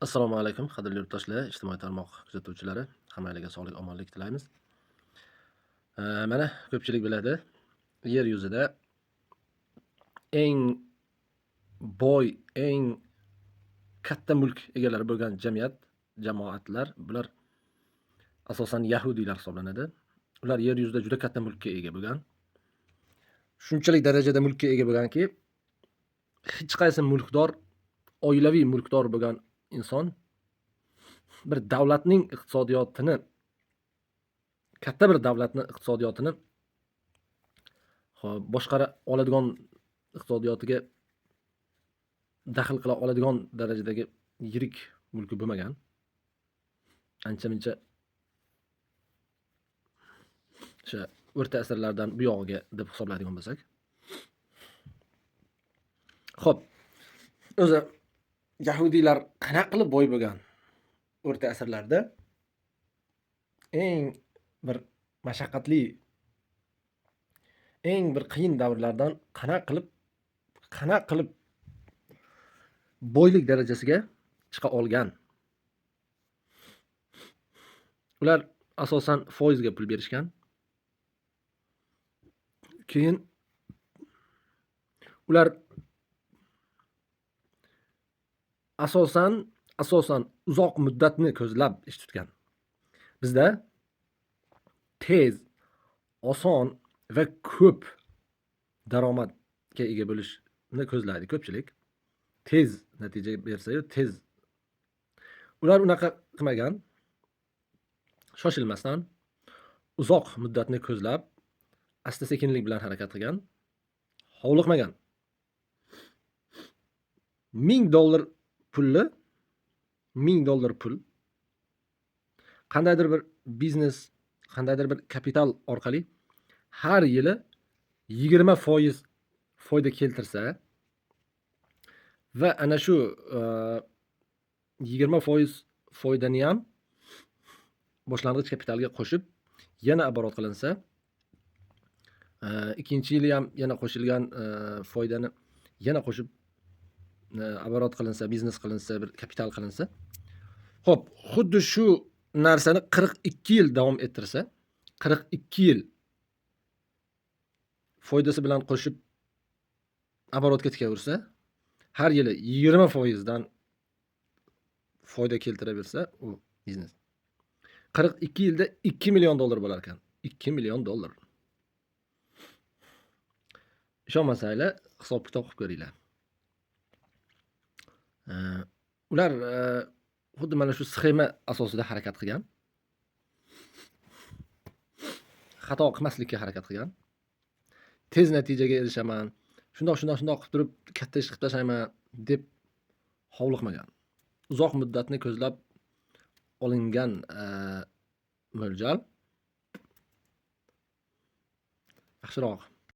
Assalomu alaykum, qadrli yurtdoshlar, ijtimoiy tarmoq kuzatuvchilari, hammanglarga sog'lik, omonlik tilaymiz. Mana ko'pchilik biladi, yer yuzida eng boy, eng katta mulk egalari bo'lgan jamoatlar, bular asosan yahudiylar hisoblanadi. Ular yer yuzida juda katta mulkka ega bo'lgan. Shunchalik darajada mulkka ega bo'lganki, hech qaysi mulkdor, oilaviy mulkdor bo'lgan inson bir davlatning iqtisodiyotini, katta bir davlatni iqtisodiyotini boshqara oladigan, iqtisodiyotiga daxl qila oladigan darajadagi yirik mulki bo'lmagan. Ancha-muncha o'sha o'rta asrlardan bu yog'iga deb hisoblaydigan bo'lsak. Xo'p, o'zi yahudiylar qanaqa qilib boy bo'lgan? O'rta asrlarda eng bir mashaqqatli, eng bir qiyin davrlardan qanaqa qilib boylik darajasiga chiqa olgan? Ular asosan foizga pul berishgan. Keyin ular asosan uzoq muddatni ko'zlab ish tutgan. Bizda tez, oson va ko'p daromadga ega bo'lishni ko'zlaydi ko'pchilik. Tez natija bersa-yu tez. Ular unaqa qilmagan. Shoshilmasdan uzoq muddatni ko'zlab, asta-sekinlik bilan harakat qilgan. Hovliqmagan. $1000 pulli, $1000 pul qandaydir bir biznes, qandaydir bir kapital orqali har yili 20% foyda keltirsa va ana shu 20% foydani ham boshlang'ich kapitalga qo'shib yana оборот qilinsa, ikkinchi yili ham yana qo'shilgan foydani yana qo'shib оборот qilinsa, biznes qilinsa, bir kapital qilinsa, xo'p, xuddi shu narsani 42 yil davom ettirsa, 42 yil foydasi bilan qo'shib оборотga tikaversa, har yili 20% dan foyda keltiraversa, u biznes 42 yilda $2 million bo'lar ekan. $2 million. Ishonmasanglar, hisob-kitob qilib ko'ringlar. Ular xuddi mana shu sxema asosida harakat qilgan. Xato qilmaslikka harakat qilgan. Tez natijaga erishaman, shundoq qilib turib katta ish qilib tashlayman deb hovliqmagan. Uzoq muddatni ko'zlab olingan mo'ljal yaxshiroq.